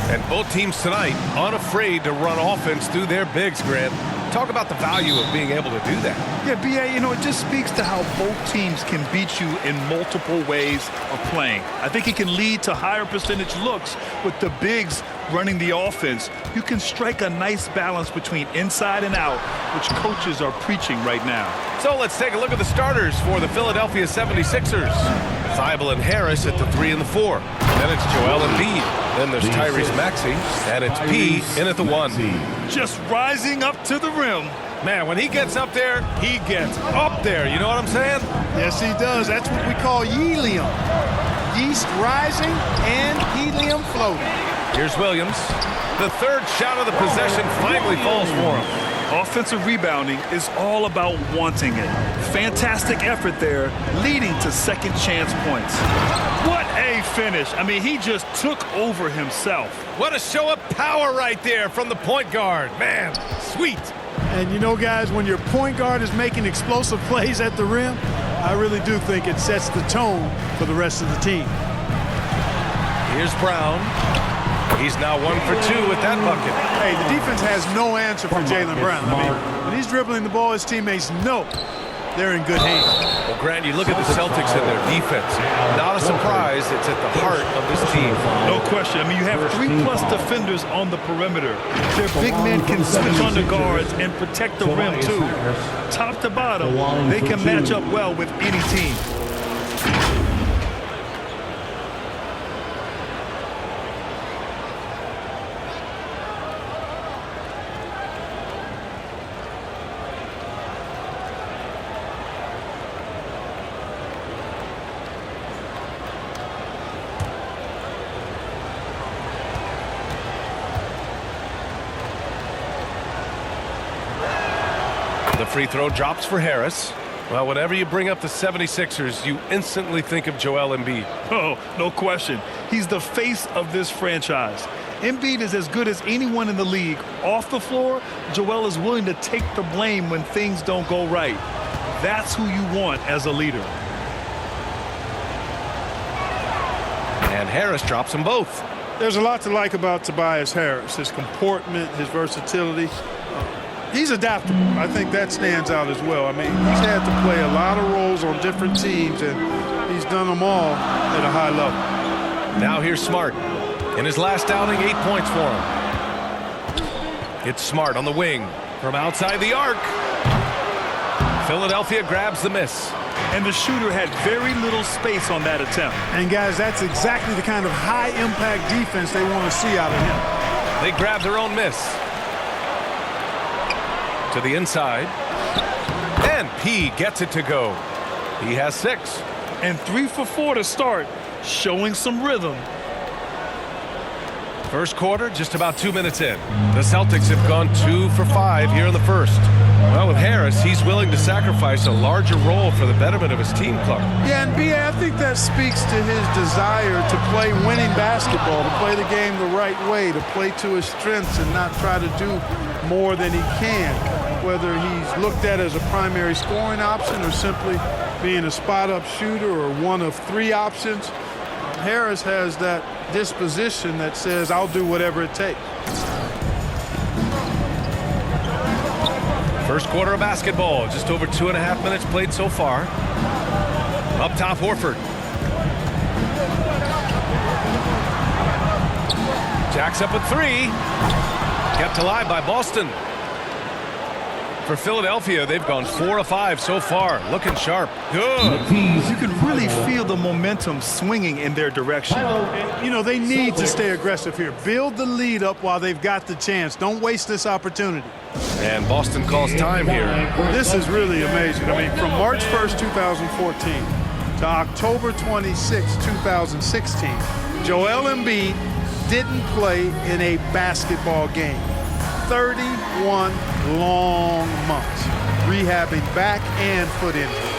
And both teams tonight unafraid to run offense through their bigs, Grant. Talk about the value of being able to do that. Yeah, B.A., it just speaks to how both teams can beat you in multiple ways of playing. I think it can lead to higher percentage looks with the bigs running the offense. You can strike a nice balance between inside and out, which coaches are preaching right now. So let's take a look at the starters for the Philadelphia 76ers. Thibault and Harris at the 3 and the 4. Then it's Joel Embiid. Then there's Tyrese Maxey. And it's P in at the 1. Just rising up to the rim. Man, when he gets up there, he gets up there. You know what I'm saying? Yes, he does. That's what we call helium. Yeast rising and helium floating. Here's Williams. The third shot of the possession finally falls for him. Offensive rebounding is all about wanting it. Fantastic effort there, leading to second chance points. What a finish. I mean, he just took over himself. What a show of power right there from the point guard. Man, sweet. And guys, when your point guard is making explosive plays at the rim, I really do think it sets the tone for the rest of the team. Here's Brown. He's now 1 for 2 with that bucket. Hey, the defense has no answer for Jaylen Brown. I mean, when he's dribbling the ball, his teammates know they're in good hands. Well, Grant, you look at the Celtics and their defense. Not a surprise, it's at the heart of this team. No question. I mean, you have 3+ defenders on the perimeter. Their big men can switch on the guards and protect the rim, too. Top to bottom, they can match up well with any team. The free throw drops for Harris. Well, whenever you bring up the 76ers, you instantly think of Joel Embiid. Oh, no question. He's the face of this franchise. Embiid is as good as anyone in the league. Off the floor, Joel is willing to take the blame when things don't go right. That's who you want as a leader. And Harris drops them both. There's a lot to like about Tobias Harris, his comportment, his versatility. He's adaptable. I think that stands out as well. I mean, he's had to play a lot of roles on different teams, and he's done them all at a high level. Now here's Smart. In his last outing, 8 points for him. It's Smart on the wing from outside the arc. Philadelphia grabs the miss. And the shooter had very little space on that attempt. And, guys, that's exactly the kind of high-impact defense they want to see out of him. They grab their own miss. To the inside. And P gets it to go. He has 6. And 3 for 4 to start, showing some rhythm. First quarter, just about 2 minutes in. The Celtics have gone 2 for 5 here in the first. Well, with Harris, he's willing to sacrifice a larger role for the betterment of his team, Clark. Yeah, and B.A., I think that speaks to his desire to play winning basketball, to play the game the right way, to play to his strengths and not try to do more than he can, whether he's looked at as a primary scoring option or simply being a spot-up shooter or one of 3 options. Harris has that disposition that says, I'll do whatever it takes. First quarter of basketball, just over 2.5 minutes played so far. Up top, Horford. Jacks up at 3. Kept alive by Boston. For Philadelphia, they've gone 4 of 5 so far. Looking sharp. Good. You can really feel the momentum swinging in their direction. They need to stay aggressive here. Build the lead up while they've got the chance. Don't waste this opportunity. And Boston calls time here. This is really amazing. I mean, from March 1st, 2014 to October 26, 2016, Joel Embiid didn't play in a basketball game. 31 long months rehabbing back and foot injury.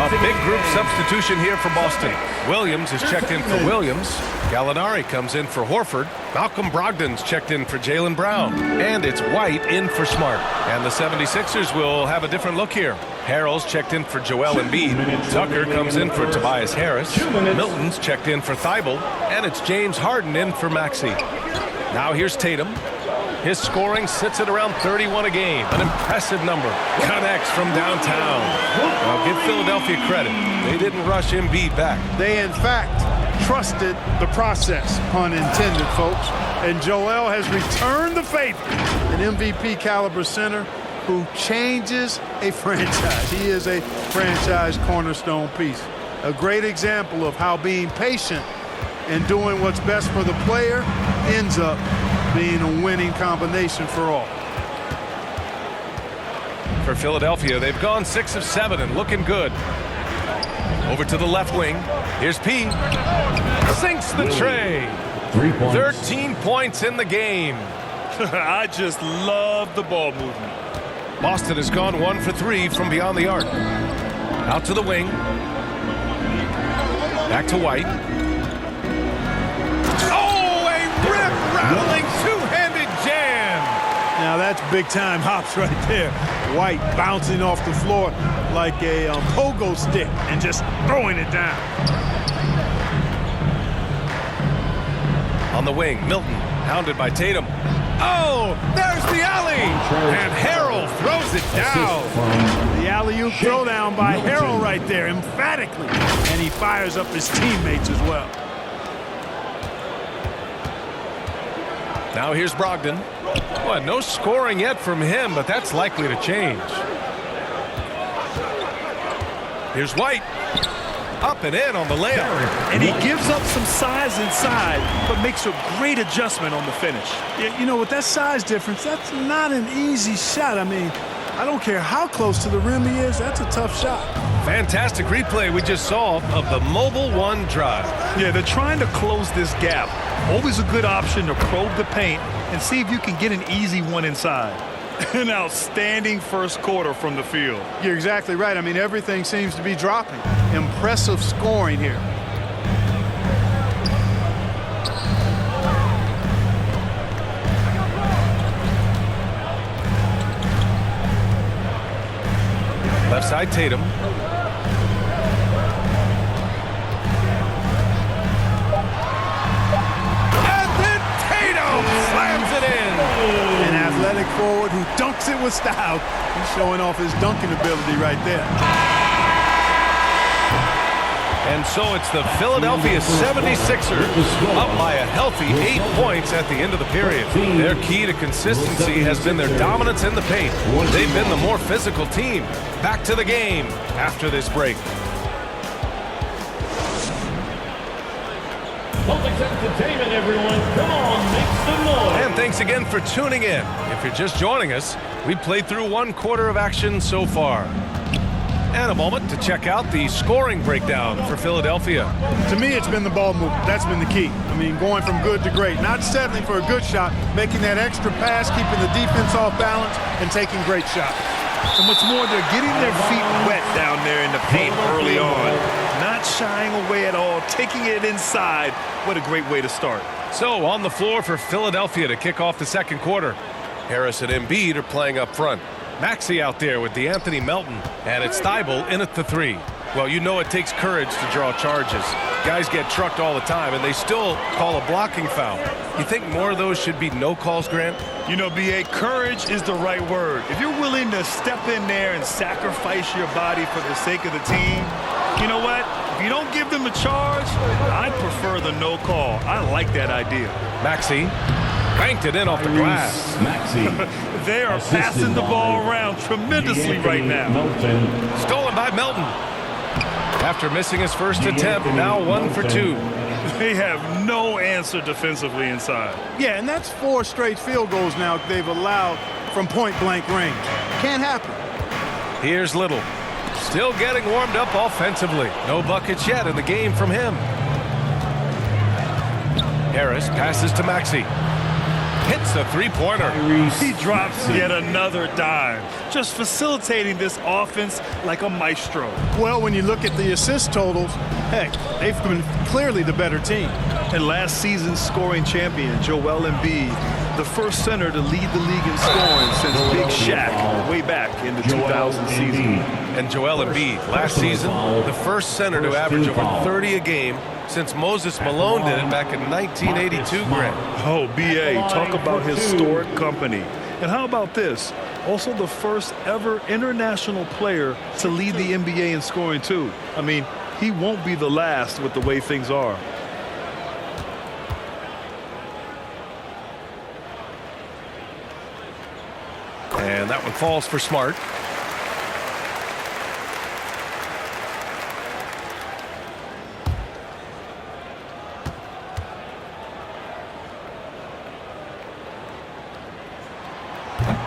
A big group substitution here for Boston. Williams is checked in for Williams. Gallinari comes in for Horford. Malcolm Brogdon's checked in for Jaylen Brown. And it's White in for Smart. And the 76ers will have a different look here. Harrell's checked in for Joel Embiid. Tucker comes in for Tobias Harris. Milton's checked in for Thibault. And it's James Harden in for Maxey. Now here's Tatum. His scoring sits at around 31 a game. An impressive number. Connects from downtown. Now give Philadelphia credit. They didn't rush Embiid back. They, in fact, trusted the process, pun intended, folks. And Joel has returned the favor. An MVP caliber center who changes a franchise. He is a franchise cornerstone piece. A great example of how being patient and doing what's best for the player ends up being a winning combination for all. For Philadelphia, they've gone 6 of 7 and looking good. Over to the left wing. Here's P. Sinks the tray. 13 points in the game. I just love the ball movement. Boston has gone 1 for 3 from beyond the arc. Out to the wing. Back to White. Oh, a rip-rattling two-handed jam. Now that's big-time hops right there. White bouncing off the floor like a pogo stick and just throwing it down. On the wing, Milton, hounded by Tatum. Oh, there's the alley! And Harrell throws it down. The alley-oop throwdown by Harrell right there, emphatically. And he fires up his teammates as well. Now here's Brogdon. Well, no scoring yet from him, but that's likely to change. Here's White. Up and in on the layup. And he gives up some size inside, but makes a great adjustment on the finish. Yeah, you know, with that size difference, that's not an easy shot. I mean, I don't care how close to the rim he is, that's a tough shot. Fantastic replay we just saw of the Mobile One drive. Yeah, they're trying to close this gap. Always a good option to probe the paint and see if you can get an easy one inside. An outstanding first quarter from the field. You're exactly right. I mean, everything seems to be dropping. Impressive scoring here. Left side, Tatum. And then Tatum slams it in. An athletic forward who dunks it with style. He's showing off his dunking ability right there. And so it's the Philadelphia 76ers up by a healthy 8 points at the end of the period. Their key to consistency has been their dominance in the paint. They've been the more physical team. Back to the game after this break. Celtics Entertainment, everyone. Come on, make some noise. And thanks again for tuning in. If you're just joining us, we played through 1 quarter of action so far. And a moment to check out the scoring breakdown for Philadelphia. To me, it's been the ball movement. That's been the key. I mean, going from good to great. Not settling for a good shot, making that extra pass, keeping the defense off balance, and taking great shots. And what's more, they're getting their feet wet down there in the paint early on. Not shying away at all, taking it inside. What a great way to start. So on the floor for Philadelphia to kick off the second quarter. Harris and Embiid are playing up front. Maxey out there with DeAnthony Melton, and it's Thibault in at the 3. Well, you know it takes courage to draw charges. Guys get trucked all the time, and they still call a blocking foul. You think more of those should be no calls, Grant? You know, B.A., courage is the right word. If you're willing to step in there and sacrifice your body for the sake of the team, you know what? If you don't give them a charge, I'd prefer the no call. I like that idea. Maxey banked it in off the glass. Maxey. They are passing the ball around tremendously right now. Stolen by Melton. After missing his first attempt, now 1 for 2. They have no answer defensively inside. Yeah, and that's 4 straight field goals now they've allowed from point-blank range. Can't happen. Here's Little. Still getting warmed up offensively. No buckets yet in the game from him. Harris passes to Maxey. hits the three-pointer. He drops yet another dime, just facilitating this offense like a maestro. Well, when you look at the assist totals, heck, they've been clearly the better team. And last season's scoring champion, Joel Embiid, the first center to lead the league in scoring since Big Shaq way back in the 2000 season. And Joel Embiid, last season, the first center to average over 30 a game since Moses Malone did it back in 1982, Grant. Oh, B.A., talk about historic company. And how about this? Also the first ever international player to lead the NBA in scoring, too. I mean, he won't be the last with the way things are. And that one falls for Smart.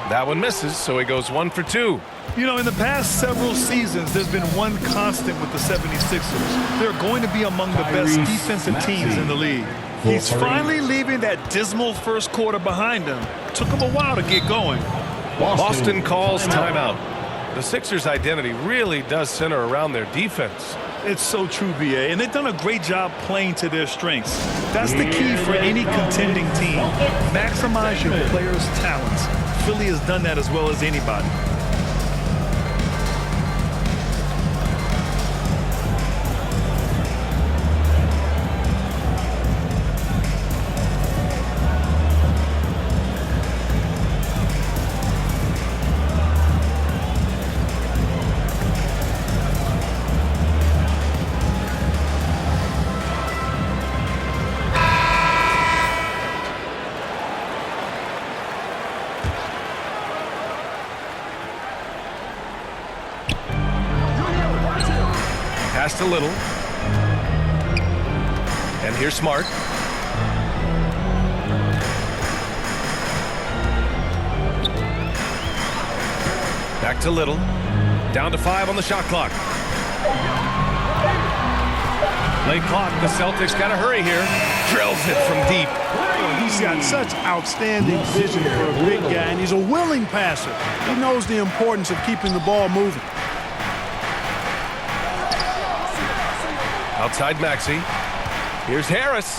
That one misses, so he goes 1 for 2. You know, in the past several seasons, there's been one constant with the 76ers. They're going to be among the best defensive teams in the league. He's finally leaving that dismal first quarter behind him. Took him a while to get going. Boston calls timeout. The Sixers' identity really does center around their defense. It's so true, B.A., and they've done a great job playing to their strengths. That's the key for any contending team. Maximize your players' talents. Philly has done that as well as anybody. Passed a little. And here's Smart. Back to Little. Down to 5 on the shot clock. Late clock. The Celtics got to hurry here. Drills it from deep. He's got such outstanding vision for a big guy, and he's a willing passer. He knows the importance of keeping the ball moving. Outside Maxey. Here's Harris.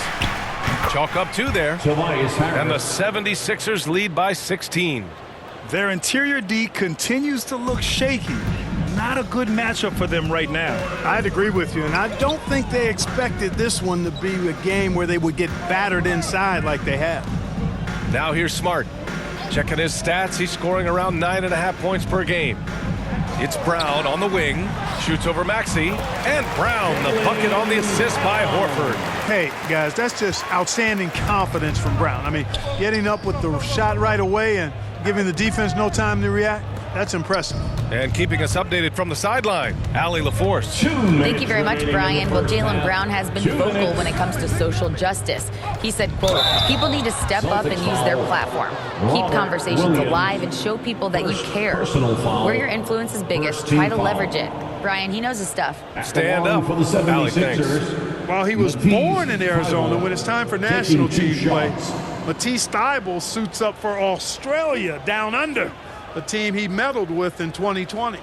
Chalk up 2 there. And the 76ers lead by 16. Their interior D continues to look shaky. Not a good matchup for them right now. I'd agree with you, and I don't think they expected this one to be a game where they would get battered inside like they have. Now here's Smart. Checking his stats, he's scoring around 9.5 points per game. It's Brown on the wing, shoots over Maxey, and Brown the bucket on the assist by Horford. Hey, guys, that's just outstanding confidence from Brown. I mean, getting up with the shot right away and giving the defense no time to react, that's impressive. And keeping us updated from the sideline, Allie LaForce. Thank you very much, Brian. Well, Jaylen Brown has been vocal when it comes to social justice. He said, quote, people need to step up and use their platform. Keep conversations alive and show people that you care. Where your influence is biggest, try to leverage it. Brian, he knows his stuff. Stand up. Allie, thanks. While he was born in Arizona, when it's time for national team play, Matisse Thybulle suits up for Australia down under, the team he medaled with in 2020.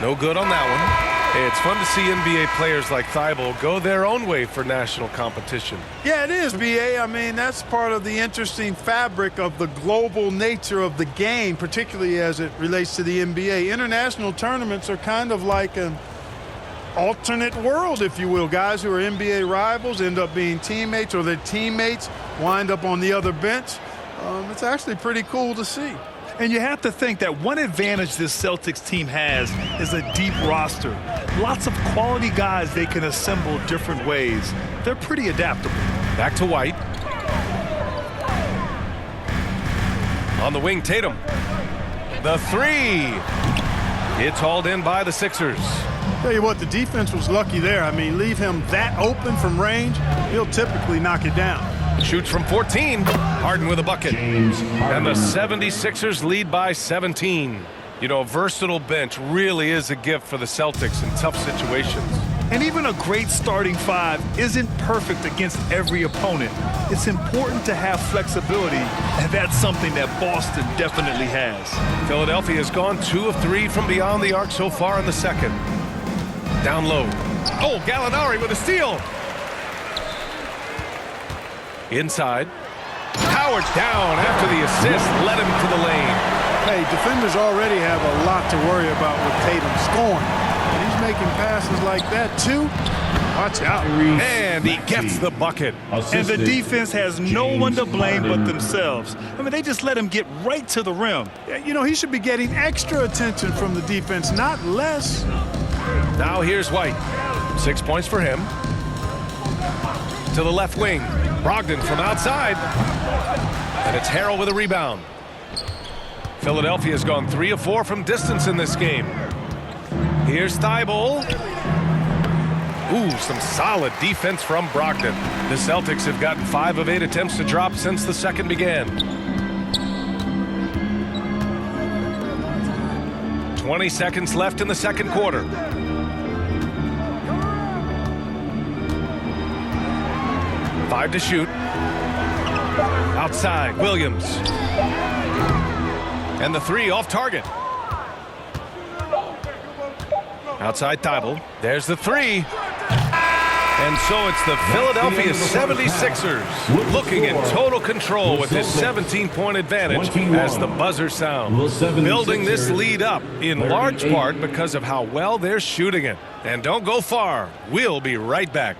No good on that one. Hey, it's fun to see NBA players like Thybulle go their own way for national competition. Yeah, it is, B.A. I mean, that's part of the interesting fabric of the global nature of the game, particularly as it relates to the NBA. International tournaments are kind of like an alternate world, if you will. Guys who are NBA rivals end up being teammates, or their teammates wind up on the other bench. It's actually pretty cool to see. And you have to think that one advantage this Celtics team has is a deep roster. Lots of quality guys they can assemble different ways. They're pretty adaptable. Back to White. On the wing, Tatum. The 3. It's hauled in by the Sixers. Tell you what, the defense was lucky there. I mean, leave him that open from range, he'll typically knock it down. Shoots from 14. Harden with a bucket. And the 76ers lead by 17. You know, a versatile bench really is a gift for the Celtics in tough situations. And even a great starting five isn't perfect against every opponent. It's important to have flexibility, and that's something that Boston definitely has. Philadelphia has gone 2 of 3 from beyond the arc so far in the second. Down low. Oh, Gallinari with a steal. Inside. Howard down after the assist led him to the lane. Hey, defenders already have a lot to worry about with Tatum scoring. And he's making passes like that, too. Watch out. And he gets the bucket. And the defense has no one to blame but themselves. I mean, they just let him get right to the rim. Yeah, you know, he should be getting extra attention from the defense, not less. Now here's White. 6 points for him. To the left wing. Brogdon from outside. And it's Harrell with a rebound. Philadelphia's gone 3 of 4 from distance in this game. Here's Thibault. Ooh, some solid defense from Brogdon. The Celtics have gotten 5 of 8 attempts to drop since the second began. 20 seconds left in the second quarter. Five to shoot. Outside, Williams. And the 3 off target. Outside Thibault. There's the 3. And so it's the Philadelphia 76ers looking in total control with this 17-point advantage as the buzzer sounds. Building this lead up in large part because of how well they're shooting it. And don't go far. We'll be right back.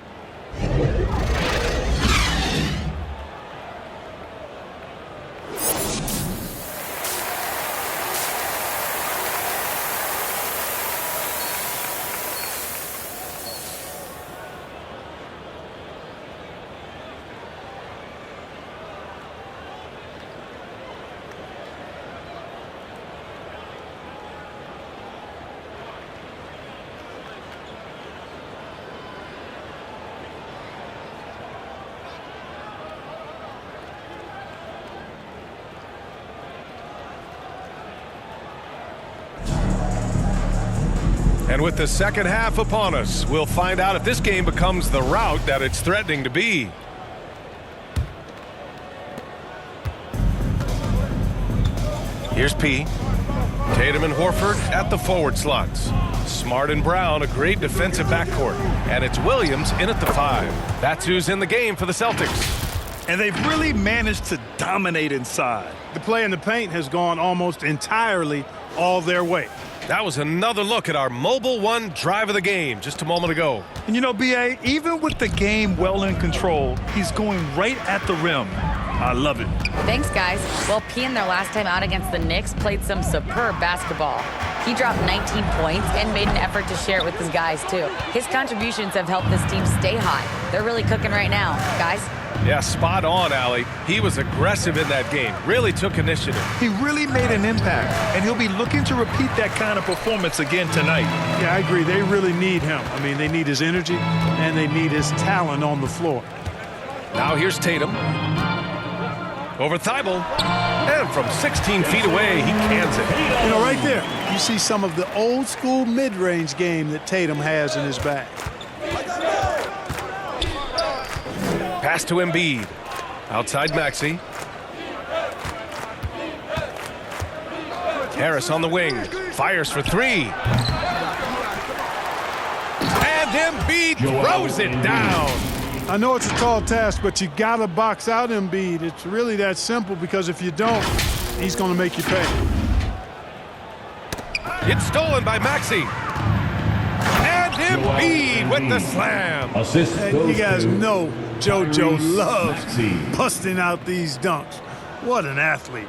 And with the second half upon us, we'll find out if this game becomes the rout that it's threatening to be. Here's P. Tatum and Horford at the forward slots. Smart and Brown, a great defensive backcourt. And it's Williams in at the 5. That's who's in the game for the Celtics. And they've really managed to dominate inside. The play in the paint has gone almost entirely all their way. That was another look at our Mobile One drive of the game just a moment ago. And you know, B.A., even with the game well in control, he's going right at the rim. I love it. Thanks, guys. Well, P in their last time out against the Knicks played some superb basketball. He dropped 19 points and made an effort to share it with his guys, too. His contributions have helped this team stay hot. They're really cooking right now. Guys? Yeah, spot on, Allie. He was aggressive in that game. Really took initiative. He really made an impact, and he'll be looking to repeat that kind of performance again tonight. Yeah, I agree. They really need him. I mean, they need his energy, and they need his talent on the floor. Now here's Tatum. Over Thibault. And from 16 feet away, he cans it. You know, right there, you see some of the old-school mid-range game that Tatum has in his bag. Pass to Embiid. Outside Maxey. Harris on the wing. Fires for 3. And Embiid throws it down. I know it's a tall task, but you got to box out Embiid. It's really that simple because if you don't, he's going to make you pay. It's stolen by Maxey. And Embiid with the slam. And you guys know JoJo loves busting out these dunks. What an athlete.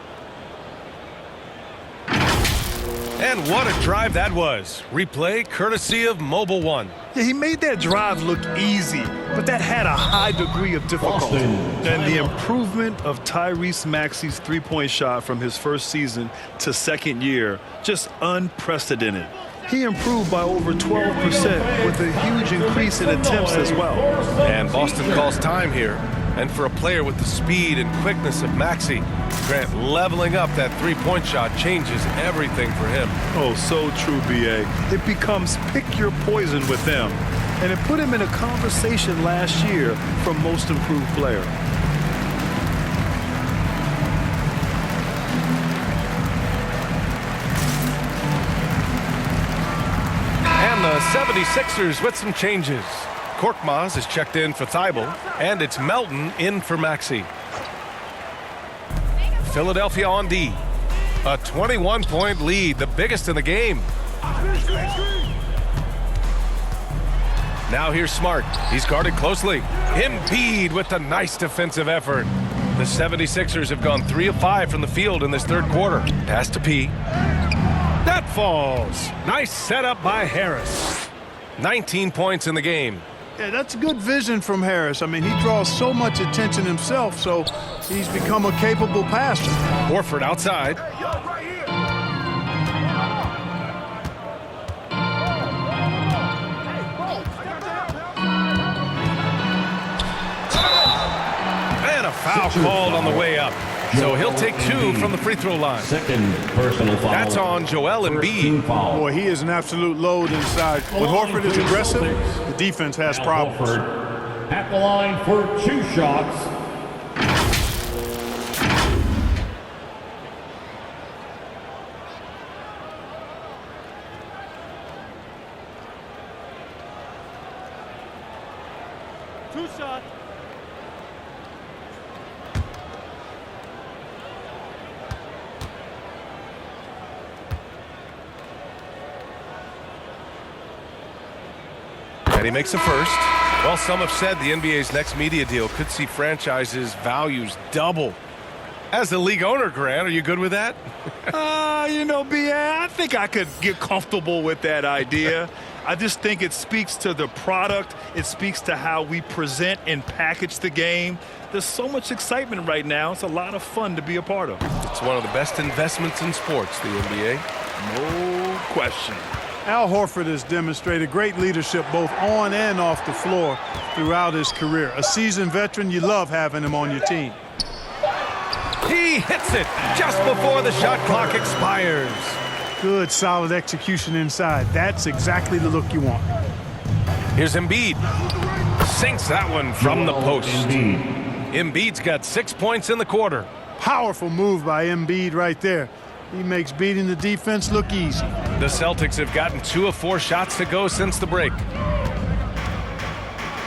And what a drive that was. Replay courtesy of Mobile One. Yeah, he made that drive look easy, but that had a high degree of difficulty. And the improvement of Tyrese Maxey's three-point shot from his first season to second year, just unprecedented. He improved by over 12% with a huge increase in attempts as well. And Boston calls time here. And for a player with the speed and quickness of Maxey, Grant, leveling up that three-point shot changes everything for him. Oh, so true, B.A. It becomes pick your poison with them. and it put him in a conversation last year for most improved player. And the 76ers with some changes. Korkmaz is checked in for Thibault, and it's Melton in for Maxey. Philadelphia on D. A 21-point lead, the biggest in the game. Now here's Smart. He's guarded closely. Embiid with the nice defensive effort. The 76ers have gone 3 of 5 from the field in this third quarter. Pass to P. That falls. Nice setup by Harris. 19 points in the game. Yeah, that's good vision from Harris. I mean, he draws so much attention himself, so he's become a capable passer. Horford outside. And a foul called on the way up. So he'll take 2 from the free throw line. Second personal foul. That's on Joel Embiid. Boy, he is an absolute load inside. When Horford is aggressive, the defense has problems. Horford at the line for 2 shots. And he makes a first. Well, some have said the NBA's next media deal could see franchises' values double. As a league owner, Grant, are you good with that? You know, I think I could get comfortable with that idea. I just think it speaks to the product. It speaks to how we present and package the game. There's so much excitement right now. It's a lot of fun to be a part of. It's one of the best investments in sports, the NBA. No question. Al Horford has demonstrated great leadership both on and off the floor throughout his career. A seasoned veteran, you love having him on your team. He hits it just before the shot clock expires. Good, solid execution inside. That's exactly the look you want. Here's Embiid. Sinks that one from the post. Embiid's got 6 points in the quarter. Powerful move by Embiid right there. He makes beating the defense look easy. The Celtics have gotten 2 of 4 shots to go since the break.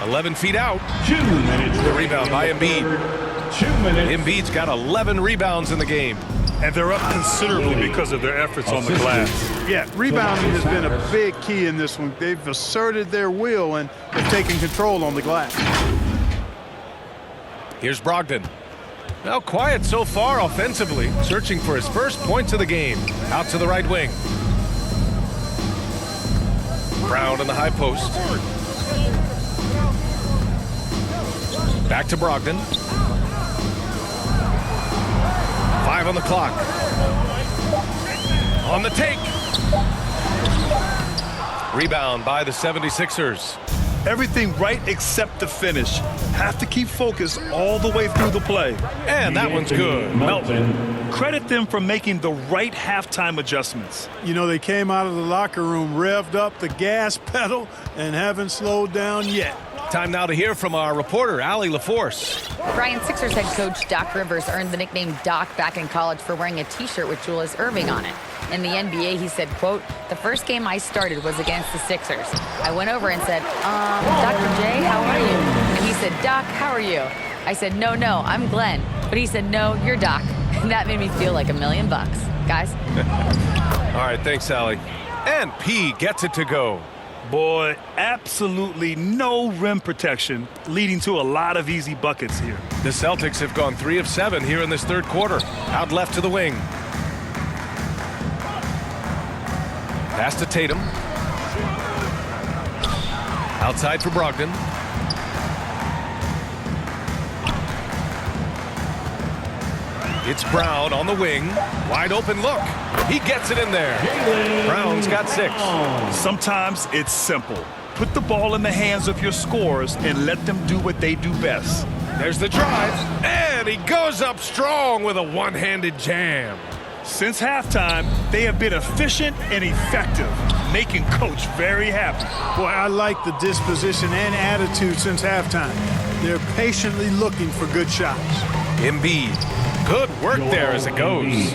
11 feet out. 2 minutes. The rebound by Embiid. 2 minutes. Embiid's got 11 rebounds in the game. And they're up considerably because of their efforts on the glass. Yeah, rebounding has been a big key in this one. They've asserted their will and have taken control on the glass. Here's Brogdon. Now quiet so far offensively, searching for his first points of the game. Out to the right wing. Brown in the high post. Back to Brogdon. 5 on the clock. On the take. Rebound by the 76ers. Everything right except the finish. Have to keep focused all the way through the play. And that one's good. Melton. Credit them for making the right halftime adjustments. You know, they came out of the locker room, revved up the gas pedal, and haven't slowed down yet. Time now to hear from our reporter, Allie LaForce. Brian, Sixers head coach Doc Rivers earned the nickname Doc back in college for wearing a T-shirt with Julius Erving on it. In the NBA, he said, quote, "The first game I started was against the Sixers. I went over and said, Dr. J, how are you?" And he said, "Doc, how are you?" I said, no, I'm Glenn." But he said, "No, you're Doc." And that made me feel like $1 million. Guys? All right, thanks, Allie. And P gets it to go. Boy, absolutely no rim protection, leading to a lot of easy buckets here. The Celtics have gone 3 of 7 here in this third quarter. Out left to the wing. Pass to Tatum. Outside for Brogdon. It's Brown on the wing. Wide open look. He gets it in there. Brown's got 6. Sometimes it's simple. Put the ball in the hands of your scorers and let them do what they do best. There's the drive. And he goes up strong with a one-handed jam. Since halftime, they have been efficient and effective. making Coach very happy. Boy, I like the disposition and attitude since halftime. They're patiently looking for good shots. Embiid. Good work there as it goes.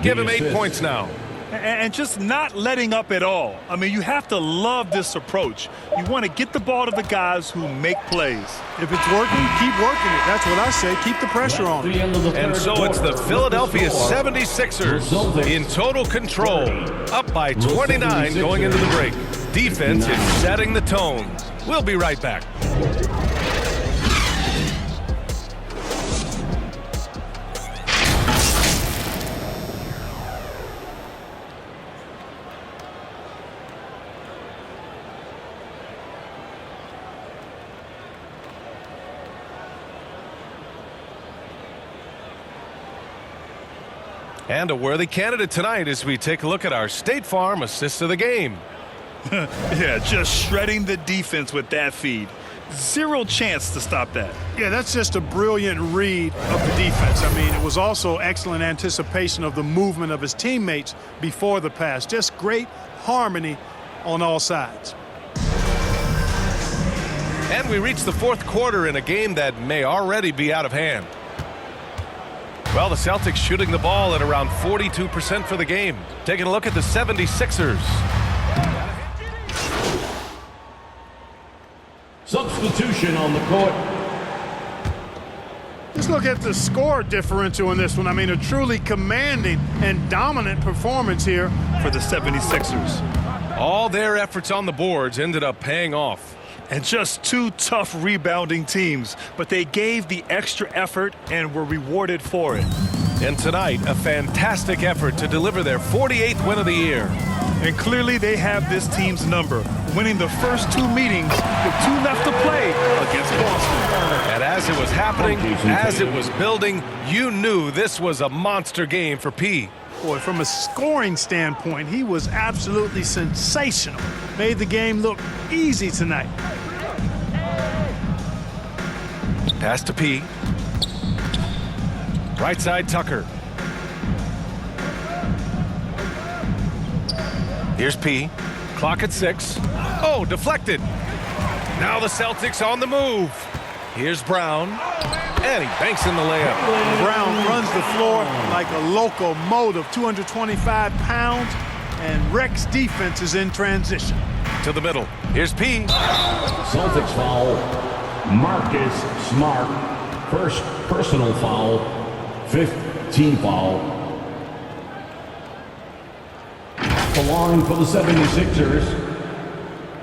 Give him 8 points now. And just not letting up at all. I mean, you have to love this approach. You want to get the ball to the guys who make plays. If it's working, keep working it. That's what I say. Keep the pressure on. And so it's the Philadelphia 76ers in total control, up by 29 going into the break. Defense is setting the tone. We'll be right back. And a worthy candidate tonight as we take a look at our State Farm assist of the game. Yeah, just shredding the defense with that feed. Zero chance to stop that. Yeah, that's just a brilliant read of the defense. I mean, it was also excellent anticipation of the movement of his teammates before the pass. Just great harmony on all sides. And we reach the fourth quarter in a game that may already be out of hand. Well, the Celtics shooting the ball at around 42% for the game. Taking a look at the 76ers. Substitution on the court. Just look at the score differential in this one. I mean, a truly commanding and dominant performance here For the 76ers. All their efforts on the boards ended up paying off. And just two tough rebounding teams, but they gave the extra effort and were rewarded for it. And tonight, a fantastic effort to deliver their 48th win of the year. And clearly they have this team's number, winning the first two meetings with 2 left to play against Boston. And as it was happening, as it was building, you knew this was a monster game for P. Boy, from a scoring standpoint, he was absolutely sensational. Made the game look easy tonight. Pass to P. Right side, Tucker. Here's P. Clock at 6. Oh, deflected. Now the Celtics on the move. Here's Brown. And he banks in the layup. Brown runs the floor like a locomotive, 225 pounds, and wrecks defenses in transition. To the middle. Here's P. Celtics foul. Marcus Smart. First personal foul. 5th team foul. The line for the 76ers.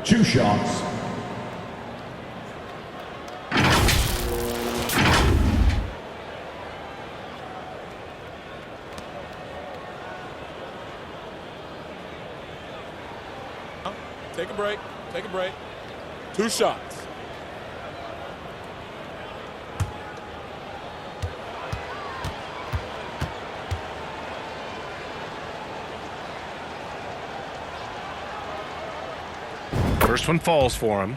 2 shots. Take a break. Take a break. 2 shots. First one falls for him.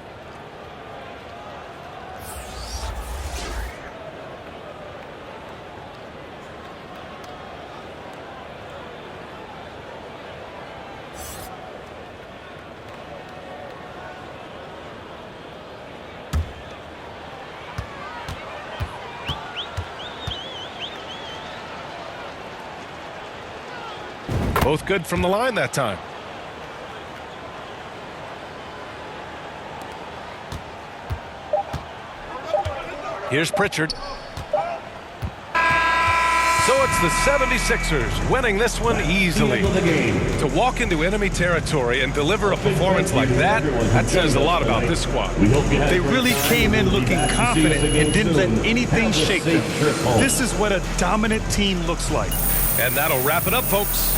Both good from the line that time. Here's Pritchard. So it's the 76ers winning this one easily. To walk into enemy territory and deliver a performance like that, that says a lot about this squad. They really came in looking confident and didn't let anything shake them. This is what a dominant team looks like. And that'll wrap it up, folks.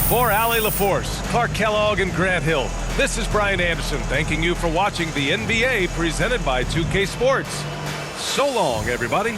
For Allie LaForce, Clark Kellogg, and Grant Hill, this is Brian Anderson thanking you for watching the NBA presented by 2K Sports. So long, everybody.